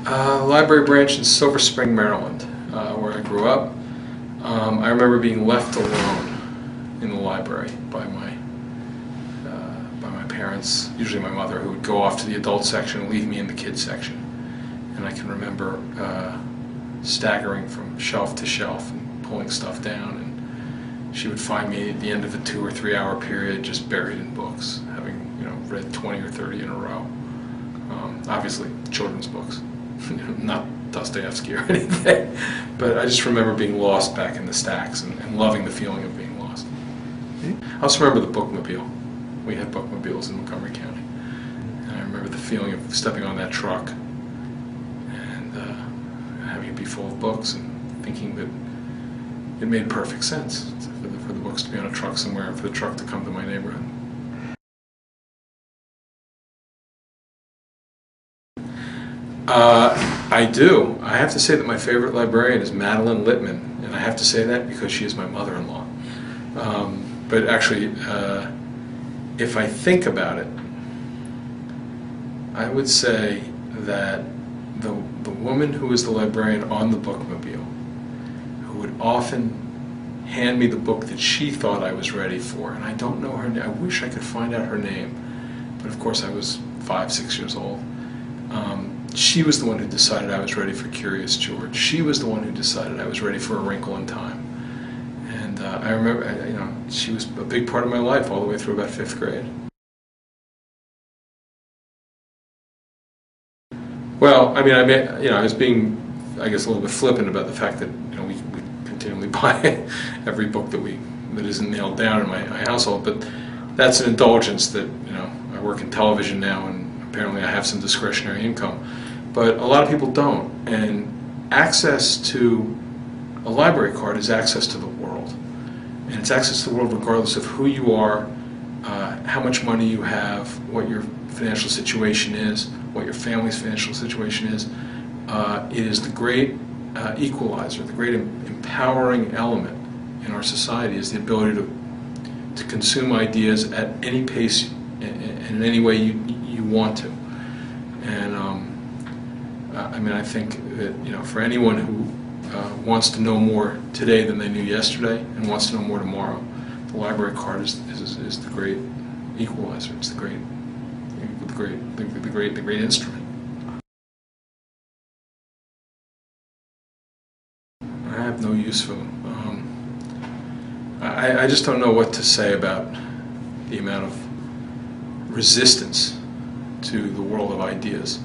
Library branch in Silver Spring, Maryland, where I grew up. I remember being left alone in the library by my parents, usually my mother, who would go off to the adult section and leave me in the kids section. And I can remember staggering from shelf to shelf and pulling stuff down, and she would find me at the end of a 2 or 3 hour period just buried in books, having read 20 or 30 in a row. Obviously children's books, not Dostoevsky or anything, but I just remember being lost back in the stacks and loving the feeling of being lost. I also remember the bookmobile. We had bookmobiles in Montgomery County, and I remember the feeling of stepping on that truck and having it be full of books and thinking that it made perfect sense for the books to be on a truck somewhere and for the truck to come to my neighborhood. I do. I have to say that my favorite librarian is Madeline Littman, and I have to say that because she is my mother-in-law. But actually, if I think about it, I would say that the woman who was the librarian on the bookmobile, who would often hand me the book that she thought I was ready for, and I don't know her name. I wish I could find out her name, but of course I was 5, 6 years old. She was the one who decided I was ready for Curious George. She was the one who decided I was ready for A Wrinkle in Time. And I remember, she was a big part of my life all the way through about 5th grade. Well, I was being, I guess, a little bit flippant about the fact that we continually buy every book that isn't nailed down in my household, but that's an indulgence that I work in television now, and apparently I have some discretionary income, but a lot of people don't. And access to a library card is access to the world, and it's access to the world regardless of who you are, how much money you have, what your financial situation is, what your family's financial situation is. It is the great equalizer, the great empowering element in our society, is the ability to consume ideas at any pace and in any way you want to. And I think that for anyone who wants to know more today than they knew yesterday and wants to know more tomorrow, the library card is the great equalizer. It's the great instrument. I have no use for them. I just don't know what to say about the amount of resistance to the world of ideas.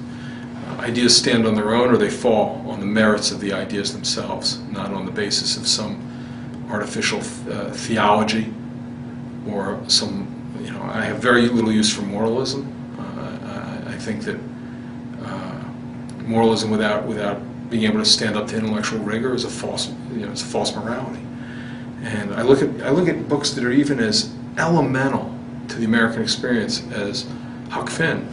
Ideas stand on their own, or they fall on the merits of the ideas themselves, not on the basis of some artificial theology or some, I have very little use for moralism. I think that moralism without being able to stand up to intellectual rigor is a false, it's a false morality. And I look at books that are even as elemental to the American experience as Huck Finn,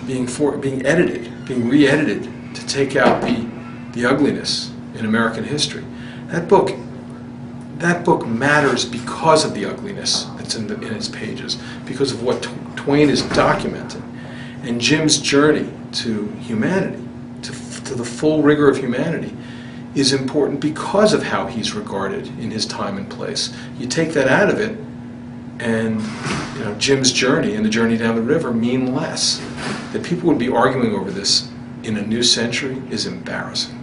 being re-edited to take out the ugliness in American history. That book matters because of the ugliness that's in its pages, because of what Twain is documenting. And Jim's journey to humanity, to the full rigor of humanity, is important because of how he's regarded in his time and place. You take that out of it, and Jim's journey and the journey down the river mean less. That people would be arguing over this in a new century is embarrassing.